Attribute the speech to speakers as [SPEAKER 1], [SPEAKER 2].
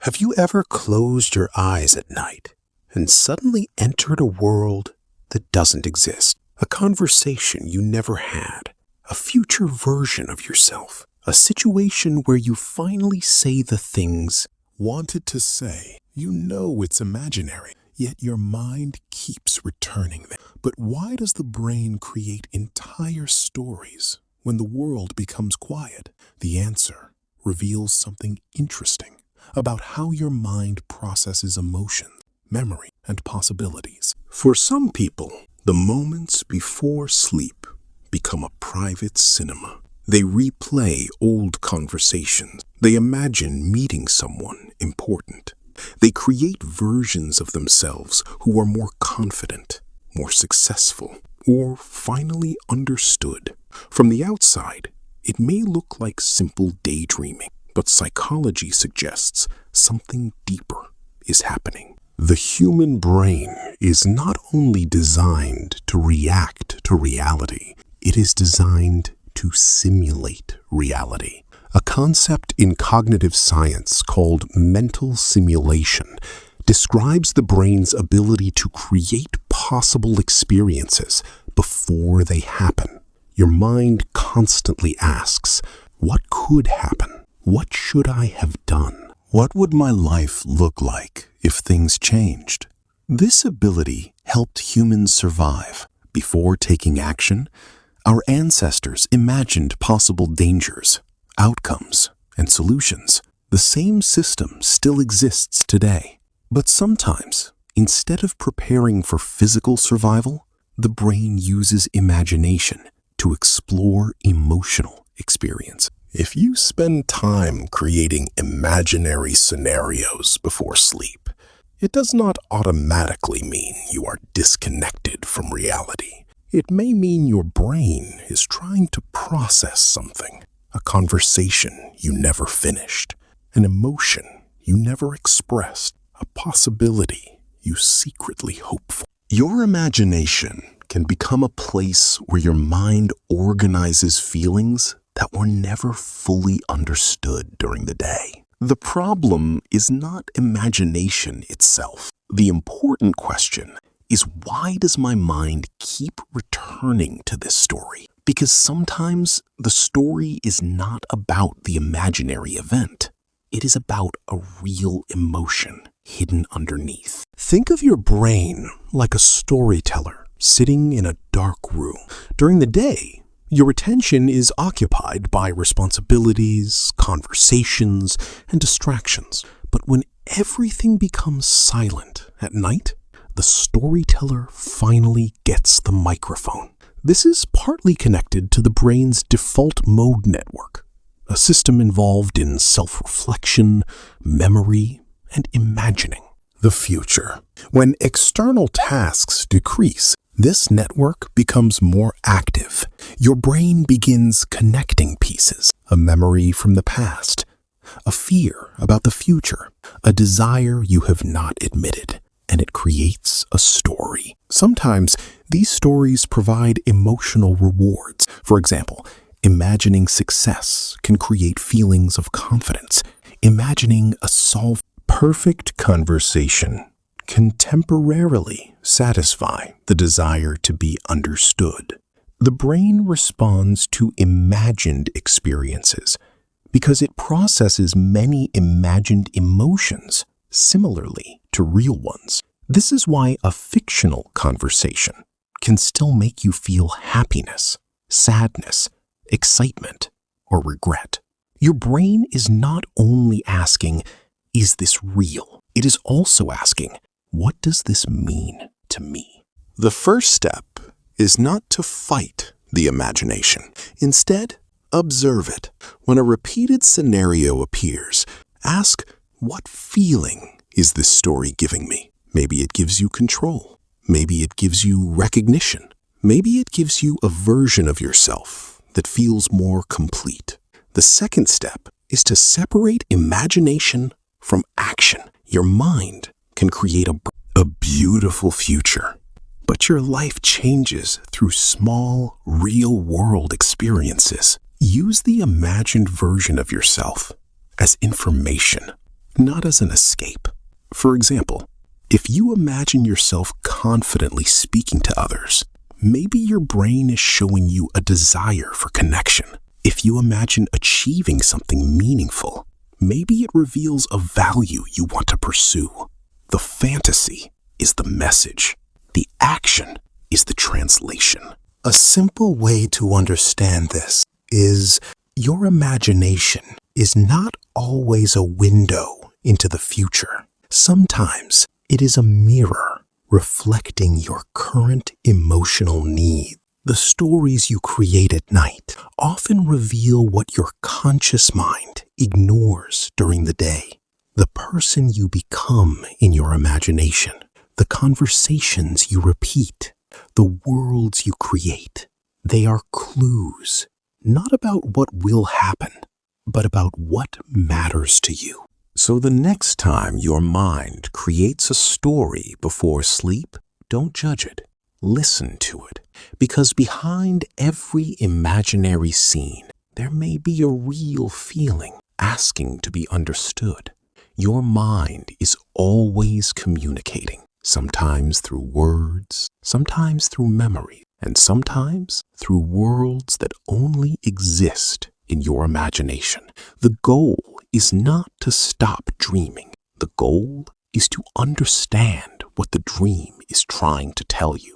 [SPEAKER 1] Have you ever closed your eyes at night and suddenly entered a world that doesn't exist? A conversation you never had, a future version of yourself, a situation where you finally say the things
[SPEAKER 2] wanted to say. You know it's imaginary, yet your mind keeps returning there. But why does the brain create entire stories when the world becomes quiet? The answer reveals something interesting about how your mind processes emotion, memory, and possibilities.
[SPEAKER 1] For some people, the moments before sleep become a private cinema. They replay old conversations. They imagine meeting someone important. They create versions of themselves who are more confident, more successful, or finally understood. From the outside, it may look like simple daydreaming, but psychology suggests something deeper is happening. The human brain is not only designed to react to reality, it is designed to simulate reality. A concept in cognitive science called mental simulation describes the brain's ability to create possible experiences before they happen. Your mind constantly asks, what could happen? What should I have done? What would my life look like if things changed? This ability helped humans survive. Before taking action, our ancestors imagined possible dangers, outcomes, and solutions. The same system still exists today. But sometimes, instead of preparing for physical survival, the brain uses imagination to explore emotional experience. If you spend time creating imaginary scenarios before sleep, it does not automatically mean you are disconnected from reality. It may mean your brain is trying to process something, a conversation you never finished, an emotion you never expressed, a possibility you secretly hope for. Your imagination can become a place where your mind organizes feelings that were never fully understood during the day. The problem is not imagination itself. The important question is, why does my mind keep returning to this story? Because sometimes the story is not about the imaginary event. It is about a real emotion hidden underneath. Think of your brain like a storyteller sitting in a dark room. During the day, your attention is occupied by responsibilities, conversations, and distractions. But when everything becomes silent at night, the storyteller finally gets the microphone. This is partly connected to the brain's default mode network, a system involved in self-reflection, memory, and imagining the future. When external tasks decrease, this network becomes more active. Your brain begins connecting pieces, a memory from the past, a fear about the future, a desire you have not admitted, and it creates a story. Sometimes these stories provide emotional rewards. For example, imagining success can create feelings of confidence. Imagining a perfect conversation can temporarily satisfy the desire to be understood. The brain responds to imagined experiences because it processes many imagined emotions similarly to real ones. This is why a fictional conversation can still make you feel happiness, sadness, excitement, or regret. Your brain is not only asking, is this real? It is also asking, what does this mean to me? The first step is not to fight the imagination. Instead, observe it. When a repeated scenario appears, ask, what feeling is this story giving me? Maybe it gives you control. Maybe it gives you recognition. Maybe it gives you a version of yourself that feels more complete. The second step is to separate imagination from action. Your mind can create a beautiful future, but your life changes through small, real-world experiences. Use the imagined version of yourself as information, not as an escape. For example, if you imagine yourself confidently speaking to others, maybe your brain is showing you a desire for connection. If you imagine achieving something meaningful, maybe it reveals a value you want to pursue. The fantasy is the message. The action is the translation.
[SPEAKER 2] A simple way to understand this is your imagination is not always a window into the future. Sometimes it is a mirror reflecting your current emotional needs. The stories you create at night often reveal what your conscious mind ignores during the day. The person you become in your imagination, the conversations you repeat, the worlds you create, they are clues, not about what will happen, but about what matters to you.
[SPEAKER 1] So the next time your mind creates a story before sleep, don't judge it. Listen to it, because behind every imaginary scene, there may be a real feeling asking to be understood. Your mind is always communicating, sometimes through words, sometimes through memory, and sometimes through worlds that only exist in your imagination. The goal is not to stop dreaming. The goal is to understand what the dream is trying to tell you.